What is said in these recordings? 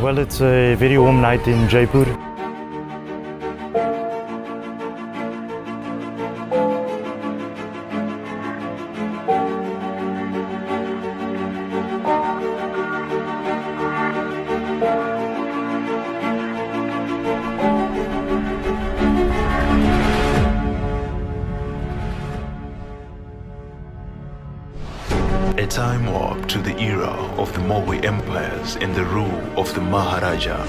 Well, it's a very warm night in Jaipur. A time warp to the era of the Mogul empires and the rule of the Maharaja.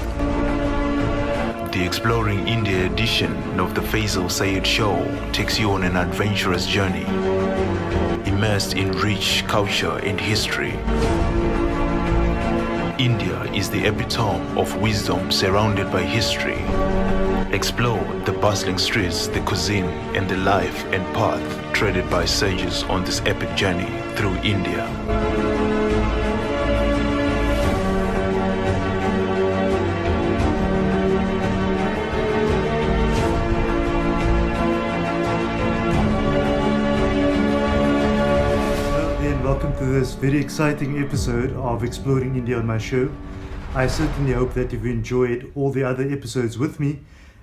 The Exploring India edition of the Faizal Sayyid show takes you on an adventurous journey, immersed in rich culture and history. India is the epitome of wisdom surrounded by history. Explore the bustling streets, the cuisine, and the life and path treaded by sages on this epic journey through India. Welcome to this very exciting episode of Exploring India on my show. I certainly hope that you've enjoyed all the other episodes with me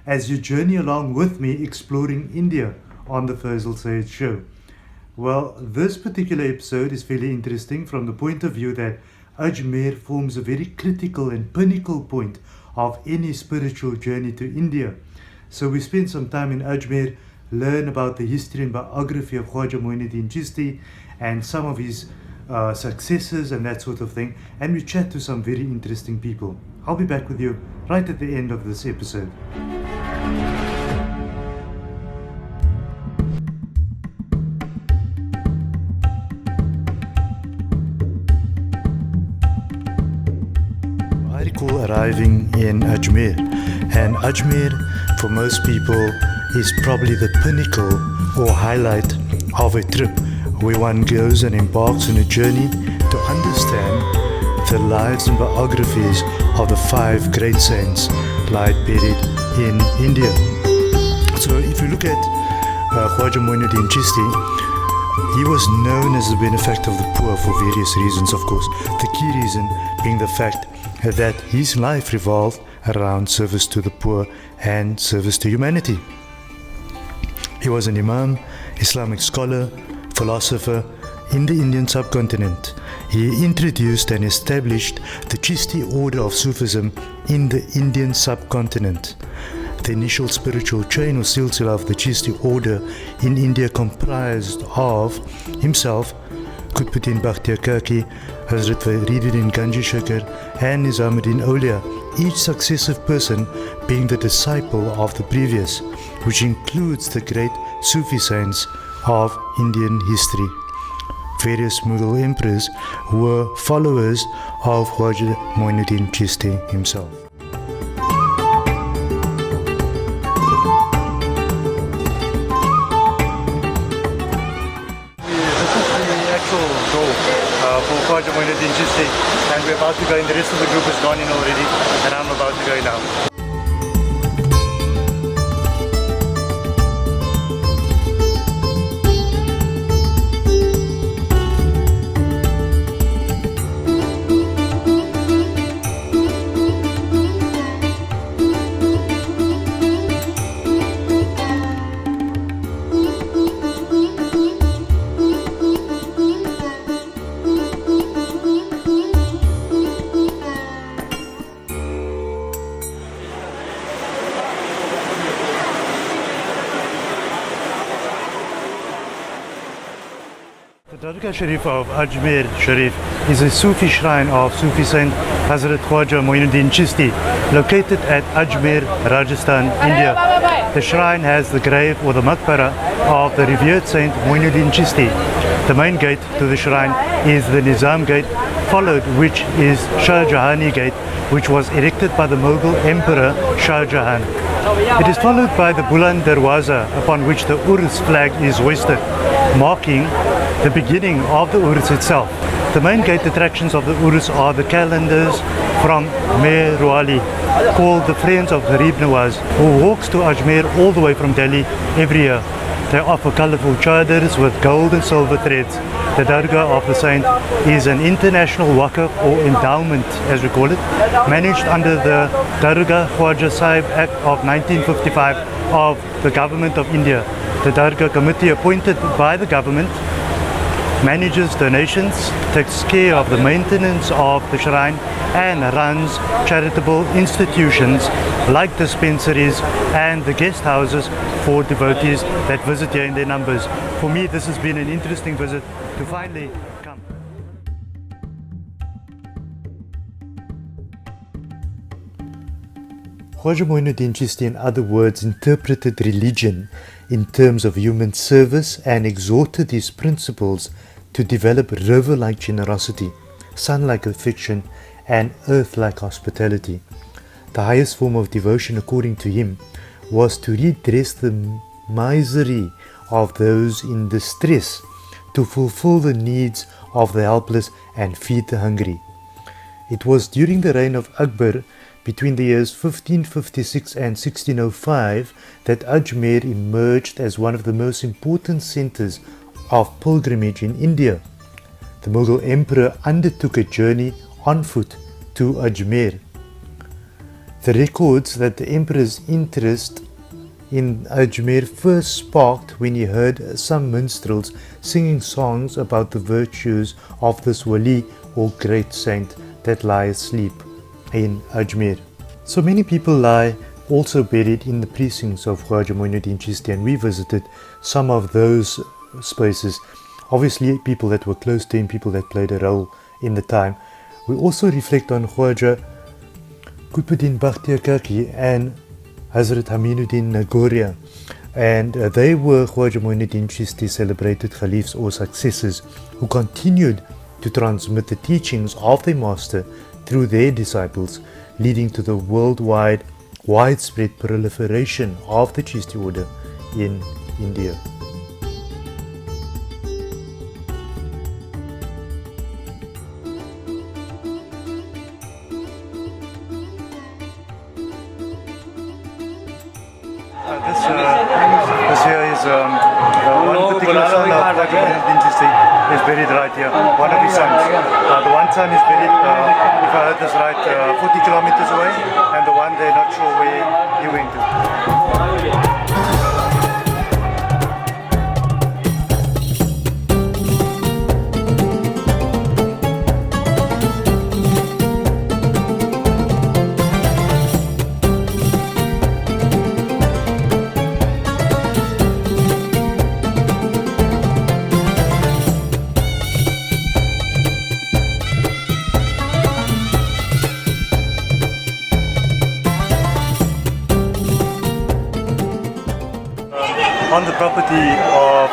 as you journey along with me exploring India on the Faizal Sayyid show. Well, this particular episode is fairly interesting from the point of view that Ajmer forms a very critical and pinnacle point of any spiritual journey to India. So we spend some time in Ajmer, learn about the history and biography of Khwaja Moinuddin Chishti and some of his successes and that sort of thing, and we chat to some very interesting people. I'll be back with you right at the end of this episode. I recall arriving in Ajmer, and Ajmer for most people is probably the pinnacle or highlight of a trip where one goes and embarks on a journey to understand the lives and biographies of the five great saints lie buried in India. So if you look at Khwaja Moinuddin Chishti, he was known as the benefactor of the poor for various reasons, of course. The key reason being the fact that his life revolved around service to the poor and service to humanity. He was an imam, Islamic scholar, philosopher in the Indian Subcontinent. He introduced and established the Chishti Order of Sufism in the Indian Subcontinent. The initial spiritual chain or silsila of the Chishti Order in India comprised of himself, Qutbuddin Bakhtiar Kaki, Hazrat Fariduddin Ganji Shakar and Nizamuddin Aulia, each successive person being the disciple of the previous, which includes the great Sufi saints of Indian history. Various Mughal emperors were followers of Khwaja Moinuddin Chishti himself. This is the actual door for Khwaja Moinuddin Chishti, and we're about to go in. The rest of the group has gone in already, and I'm about to go now. The Dargah Sharif of Ajmer Sharif is a Sufi shrine of Sufi Saint Hazrat Khwaja Moinuddin Chishti, located at Ajmer, Rajasthan, India. The shrine has the grave or the maqbara of the revered Saint Moinuddin Chishti. The main gate to the shrine is the Nizam Gate, followed which is Shah Jahani Gate, which was erected by the Mughal Emperor Shah Jahan. It is followed by the Buland Darwaza, upon which the Urs flag is hoisted, marking the beginning of the Urs itself. The main gate attractions of the Urs are the calendars from Mayor Ruali, called the Friends of Gharib Nawaz, who walks to Ajmer all the way from Delhi every year. They offer colorful chadars with gold and silver threads. The Dargah of the Saint is an international waqf or endowment, as we call it, managed under the Dargah Khwaja Sahib Act of 1955 of the Government of India. The Dargah committee appointed by the government manages donations, takes care of the maintenance of the shrine, and runs charitable institutions like dispensaries and the guest houses for devotees that visit here in their numbers. For me, this has been an interesting visit to finally come. Khwaja Moinuddin Chishti, in other words, interpreted religion in terms of human service and exhorted his principles to develop river-like generosity, sun-like affection, and earth-like hospitality. The highest form of devotion, according to him, was to redress the misery of those in distress, to fulfill the needs of the helpless and feed the hungry. It was during the reign of Akbar, between the years 1556 and 1605, that Ajmer emerged as one of the most important centers of pilgrimage in India. The Mughal emperor undertook a journey on foot to Ajmer. The records that the emperor's interest in Ajmer first sparked when he heard some minstrels singing songs about the virtues of this wali or great saint that lies asleep in Ajmer. So many people lie also buried in the precincts of Khwaja Moinuddin Chishti, and we visited some of those spaces. Obviously people that were close to him, people that played a role in the time. We also reflect on Khwaja Qutbuddin Bakhtiar Kaki and Hazrat Aminuddin Nagoria, and they were Khwaja Moinuddin Chishti celebrated Khalifs or successors who continued to transmit the teachings of their master through their disciples, leading to the worldwide widespread proliferation of the Chishti order in India. This here is one particular son of Khwaja Moinuddin Chishti is buried right here. One of his sons. The one son is buried, if I heard this right, 40 kilometers away, and the one they're not sure where he went to. On the property of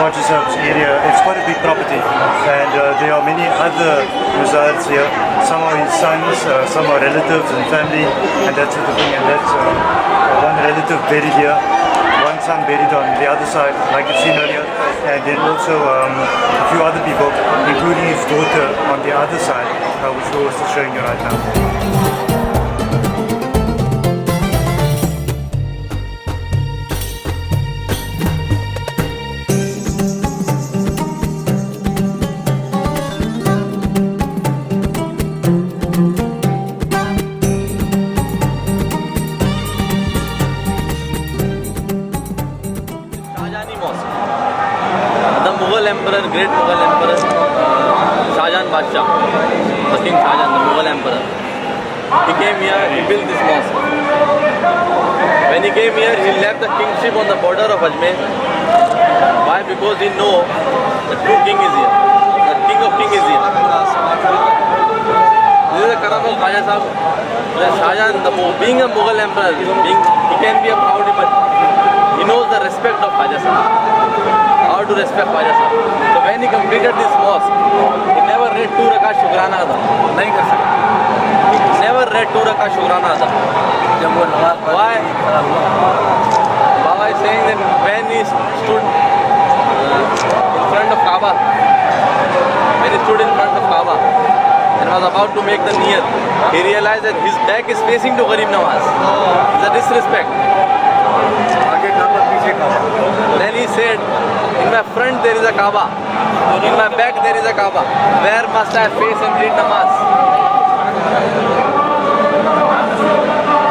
Khwaja Sahib's area, it's quite a big property, and there are many other mazars here. Some are his sons, some are relatives and family, and that sort of thing. And that's one relative buried here, one son buried on the other side, like you've seen earlier, and then also a few other people, including his daughter on the other side, which we're also showing you right now. Great Mughal Emperor Shahjahan Badshah, the King Shahjahan, the Mughal Emperor. He came here, he built this mosque. When he came here, he left the kingship on the border of Ajmer. Why? Because he know the true king is here, the king of kings is here. This is the karam of Khwaja Sahib. Shahjahan, being a Mughal Emperor, he can be a proud, but he knows the respect of Khwaja Sahib. How to respect Khwaja Sahib. So when he completed this mosque, he never read 2 rakat Shukrana Ada. Nahi kar sakta. He never read 2 rakat Shukrana Ada. Why? Baba is saying that when he stood in front of Kaaba, and was about to make the niyat, he realized that his back is facing to Gharib Nawaz. It's a disrespect. आगे काबा पीछे काबा. Then he said, in my front there is a Kaaba, in my back there is a Kaaba. Where must I face and read namaz?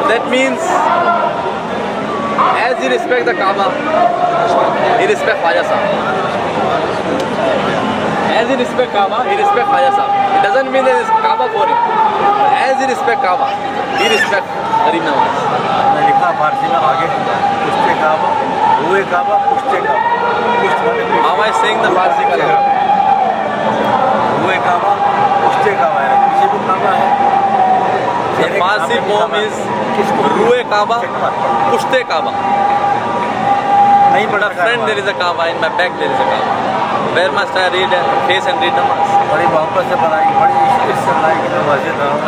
That means, as he respects the Kaaba, he respects Khwaja Sahib. As he respects Kaaba, he respects Khwaja Sahib. It doesn't mean there is Kaaba for him. As he respects Kaaba, he respects Gharib Nawaz. मैं लिखा फारसी में आगे पुश्ते काबा, हुए काबा, पुश्ते काबा. पुश्त वाले पीछे. How am I saying the Farsi kalam? हुए काबा, पुश्ते काबा है. पीछे भी काबा है. The Farsi poem is Ruwe Kaaba, Pushte Kaaba. नहीं In पढ़ा my front there is a Kaaba, in my back there is a Kaaba. Where must I read face and read namaz? बड़ी मोहब्बत से बनाई, बड़ी इश्क से बनाई कि मैं मस्जिद रहूँ.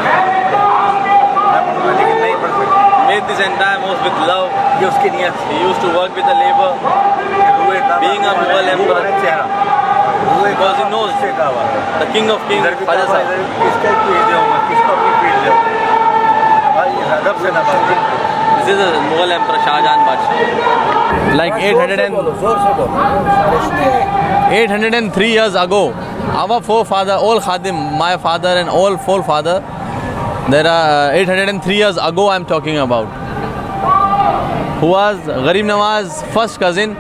मैं पढ़ूँगा लेकिन नहीं पढ़ सकता. Made this entire mosque with love. ये उसकी नीयत थी. He used to work with the labor. हुए काबा, Being a Mughal emperor. चेहरा. हुए Because he Kaaba, knows पुश्ते Kaaba. the king of kings, इधर भी Khwaja काबा, Sahib. इधर किसको पीट जाऊँगा, किसको अपनी पीट जाऊँ. भाई अदब से ना बात. This is a Mughal emperor Shahjahan Badshah. Like 803 years ago, our forefather, all Khadim, my father and all forefather, there are 803 years ago I am talking about, who was Gharib Nawaz's first cousin.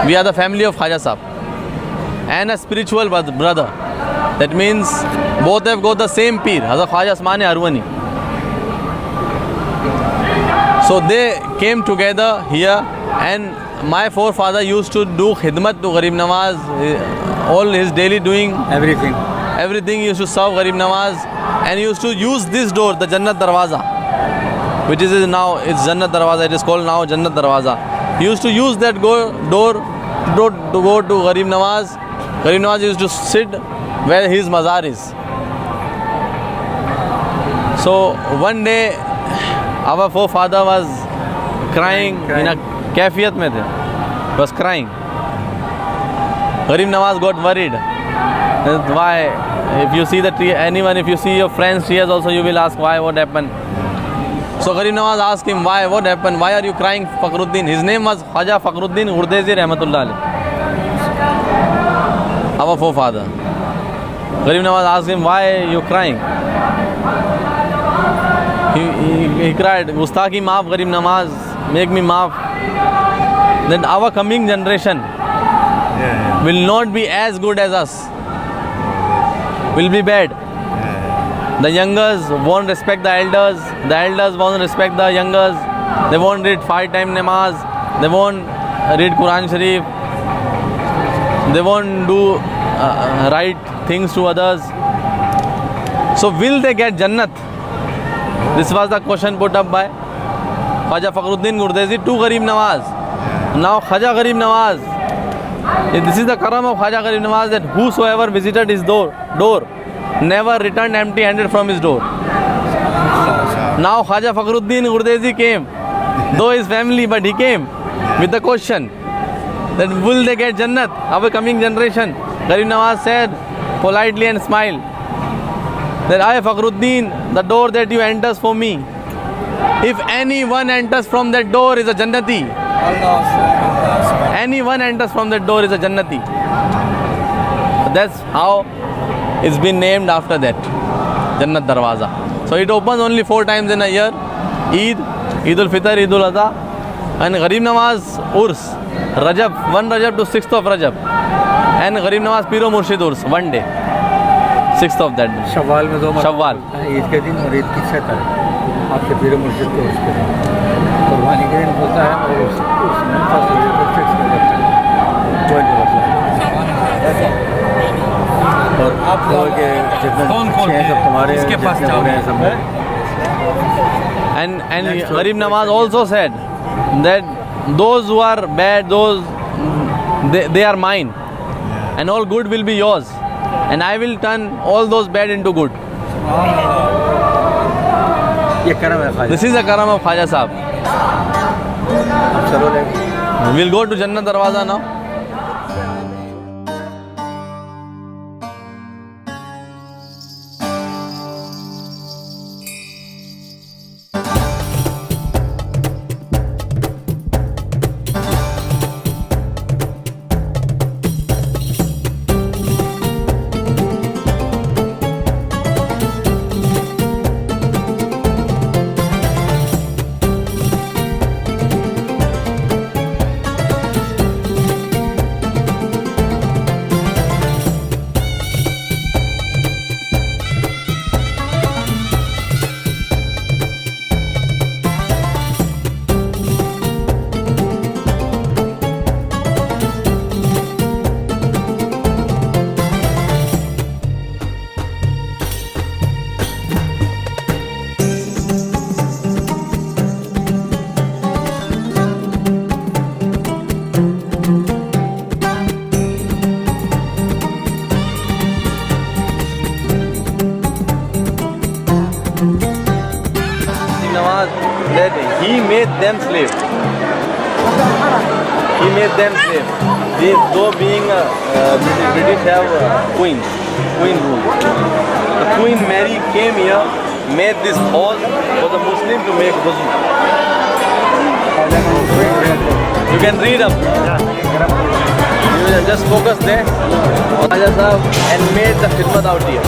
We are the family of Khwaja Sahib and a spiritual brother. That means both have got the same Peer, Hazrat Khwaja Asmani Arwani. So they came together here, and my forefather used to do khidmat to Gharib Nawaz, all his daily doing, Everything. everything he used to serve Gharib Nawaz, and he used to use this door, the Jannat Darwaza, which is now, it's Jannat Darwaza, it is called now Jannat Darwaza. He used to use that door to go to Gharib Nawaz. Gharib Nawaz used to sit where his mazar is. So one day our forefather was crying in a kafiyat mein the, was crying. Gharib Nawaz got worried. Why? If you see the tree, anyone, if you see your friend's tears also, you will ask why, what happened. So Gharib Nawaz asked him, why, what happened, why are you crying, Fakhruddin? His name was Khwaja Fakhruddin Urdezi Rahmatullah Alayh, our forefather. Gharib Nawaz asked him, why are you crying? He cried, Gustaki maaf Gharib Nawaz, make me maaf. Then our coming generation will not be as good as us, will be bad. The youngers won't respect the elders won't respect the youngers, they won't read 5-time namaz, they won't read Quran Sharif, they won't do right things to others. So will they get Jannat? This was the question put up by Khwaja Fakhruddin Urdezi to Gharib Nawaz. Now Khwaja Gharib Nawaz, this is the karam of Khwaja Gharib Nawaz, that whosoever visited his door never returned empty-handed from his door. Now Khwaja Fakhruddin Urdezi came, though his family, but he came with the question that will they get Jannat, our coming generation. Gharib Nawaz said politely and smiled that I, Fakhruddin, the door that you enters for me, if anyone enters from that door is a Jannati. Anyone enters from that door is a Jannati. That's how it's been named after that, Jannat Darwaza. So it opens only 4 times in a year: Eid, Eid al-Fitr, Eid al-Adha, and Gharib Nawaz Urs, Rajab, 1 Rajab to 6th of Rajab, and Gharib Nawaz Piro Murshid Urs, 1 day, 6th of that day. शव्वाल में 2 शव्वाल ईद के दिन और ईद की 6 तारीख आपके पीर मुर्शिद को उसके दिन कुर्बानी के दिन होता है और उस फिक्स कर देते हैं कोई नहीं होता और आप लोग के जितने हैं सब तुम्हारे इसके पास जाओगे सब And Gharib Nawaz also said that those who are bad, those they are mine, and all good will be yours, and I will turn all those bad into good. ये करम है Khwaja This is the karam of Khwaja Sahib. आप चलो ले We'll go to Jannat Darwaza now. he made them slave. He made them slave. These, though being British have queen rule. The Queen Mary came here, made this hall for the Muslim to make wuzu. You can read up. You will just focus there. Khwaja Sahab and made the khidmat out here.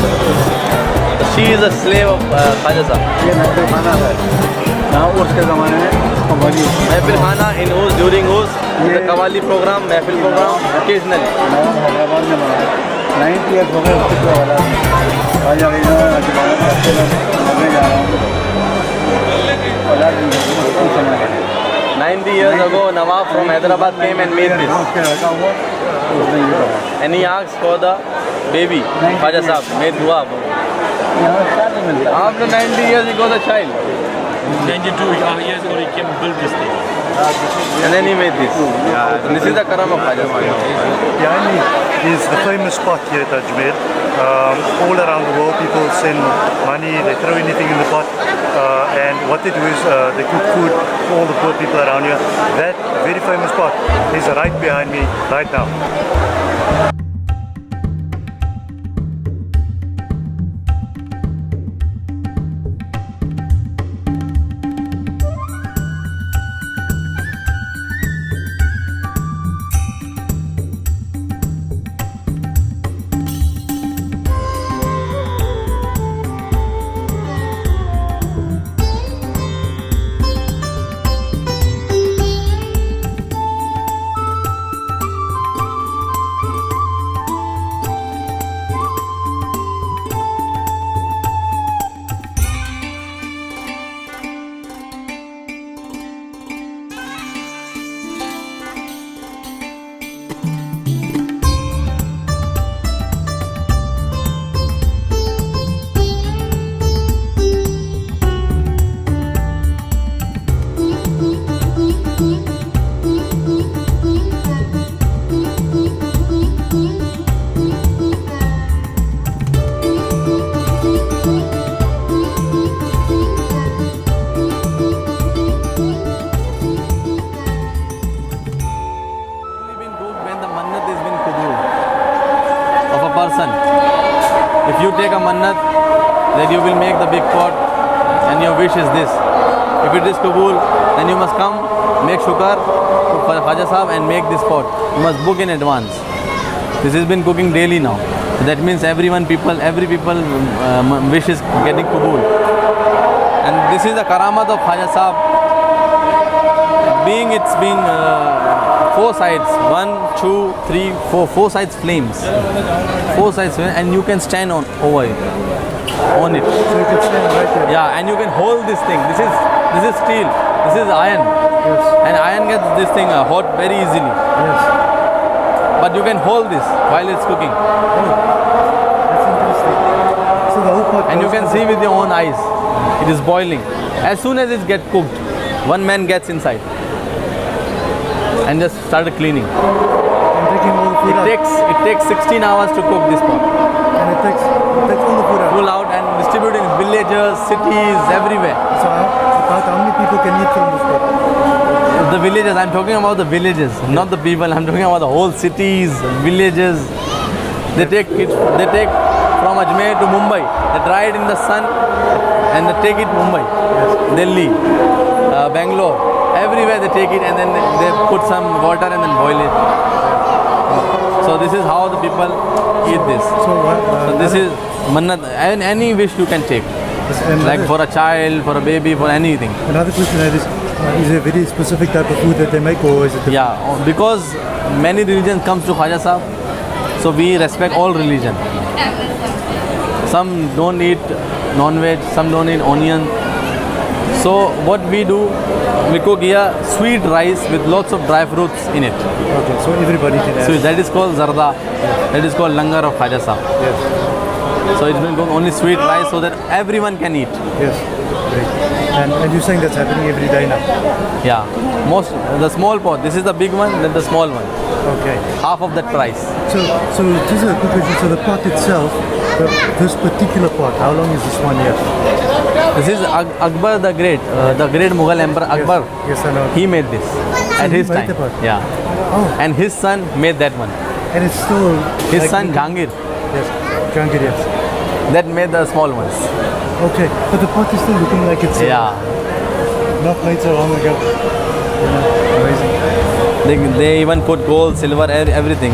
She is a slave of Khwaja Sahab. ये महफिल खाना है यहाँ उसके ज़माने में कव्वाली महफिल खाना in whose during whose the qawwali program महफिल program occasionally. हैदराबाद में बना 90 ईयर्स हो गए उसके तो वाला ख्वाजा मैं जा रहा हूँ 90 years ago, Nawab from Hyderabad came and made this. उसके लड़का हुआ उसने ये कहा And he asked for the baby. Khwaja Sahab made dua. यहाँ क्या नहीं मिलता After 90 years, he got a child. 92 years ago he came and built this thing. And then he made this. And this is the karam of Khwaja Sahab. Behind me is the famous spot here at Ajmer. All around the world people send money, they throw anything in the pot, and what they do is they cook food for all the poor people around here. That very famous spot is right behind me right now. If you take a mannat, then you will make the big pot and your wish is this. If it is kabul, then you must come, make shukar for Khwaja Sahab and make this pot. You must book in advance. This has been cooking daily now. So that means every people wish is getting kabul. And this is the karamat of Khwaja Sahab. It's being 4 sides, 1, 2, 3, 4, 4 sides flames. 4 sides flames, and you can stand over it, on it. So you can stand right there. Yeah, and you can hold this thing. This is steel. This is iron. Yes. And iron gets this thing hot very easily. Yes. But you can hold this while it's cooking, That's interesting. So the whole pot and you goes can to see with your own eyes. It is boiling. As soon as it gets cooked, one man gets inside and just started cleaning. and taking all the food out. It takes 16 hours to cook this pot. And it takes all the food out. Pull out and distribute in villages, cities, everywhere. So how many people can eat from this pot? The villages, I'm talking about the villages, not the people. I'm talking about the whole cities, villages. They take from Ajmer to Mumbai. They dry it in the sun and they take it Mumbai, Delhi, Bangalore. Everywhere they take it and then they put some water and then boil it. So this is how the people eat this. So this is mannat, and any wish you can take. Like for a child, for a baby, for anything. Another question is it a very specific type of food that they make, or is it different? Yeah, because many religions comes to Khwaja Sahab, so we respect all religion. Some don't eat non-veg, some don't eat onion. So what we do, we cook here sweet rice with lots of dry fruits in it. Okay, so everybody can have. So that is called zarda. That is called langar of Khwaja Sahab. Yes. So it's been cooked only sweet rice so that everyone can eat. Yes. Great. And you're saying that's happening every day now? Yeah, the small pot. This is the big one, then the small one. Okay. Half of that price. So just a quick question. So the pot itself, this particular pot, how long is this one here? This is Akbar the Great, the great Mughal Emperor Akbar. Yes, I know. He made this at he his made time. the pot? Yeah. Oh. And his son made that one. And it's still... His like son Jahangir, Yes, Jahangir, yes. that made the small ones. Okay, but the pot is still looking like it's Yeah. not made so long ago. Amazing. They even put gold, silver, everything.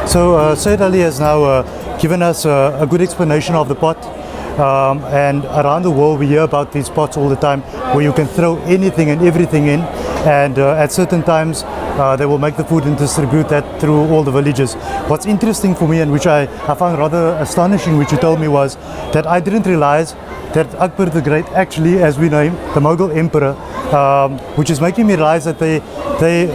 So Sayyid Ali has now given us a good explanation of the pot. And around the world we hear about these pots all the time where you can throw anything and everything in, and at certain times they will make the food and distribute that through all the villages. What's interesting for me, and which I found rather astonishing, which you told me, was that I didn't realize that Akbar the Great, actually, as we know him, the Mughal Emperor, which is making me realize that they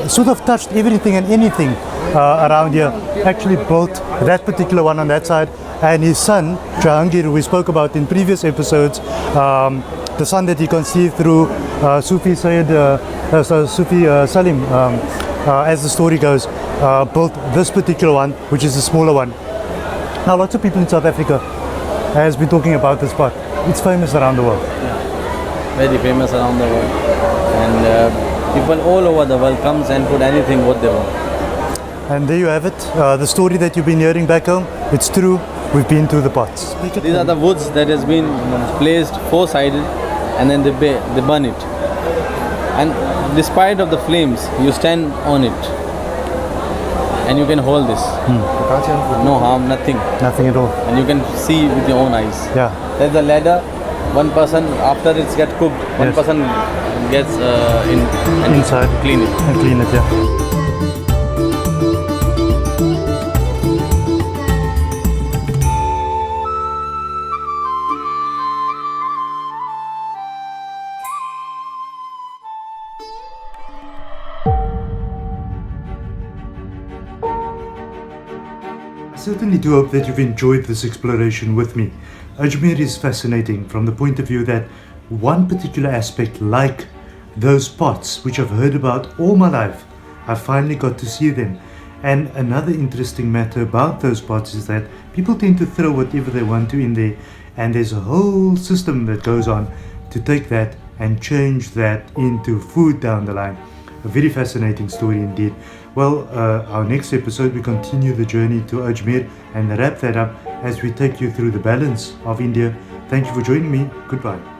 sort of touched everything and anything around here, actually built that particular one on that side. And his son, Jahangir, who we spoke about in previous episodes, the son that he conceived through Sufi Salim, as the story goes, built this particular one, which is the smaller one. Now, lots of people in South Africa has been talking about this pot. It's famous around the world. Yeah. Very famous around the world. And people all over the world comes and put anything what they want. And there you have it. The story that you've been hearing back home, it's true. We've been to the pots. These are the woods that has been placed four-sided, and then they burn it. And despite of the flames, you stand on it, and you can hold this. No harm, nothing. Nothing at all. And you can see with your own eyes. Yeah. There's a ladder. One person, after it gets cooked, one person gets inside, clean it. And clean it, yeah. I certainly do hope that you've enjoyed this exploration with me. Ajmer is fascinating from the point of view that one particular aspect, like those pots which I've heard about all my life, I finally got to see them. And another interesting matter about those pots is that people tend to throw whatever they want to in there, and there's a whole system that goes on to take that and change that into food down the line. A very fascinating story indeed. Well, our next episode we continue the journey to Ajmer and wrap that up as we take you through the balance of India. Thank you for joining me. Goodbye.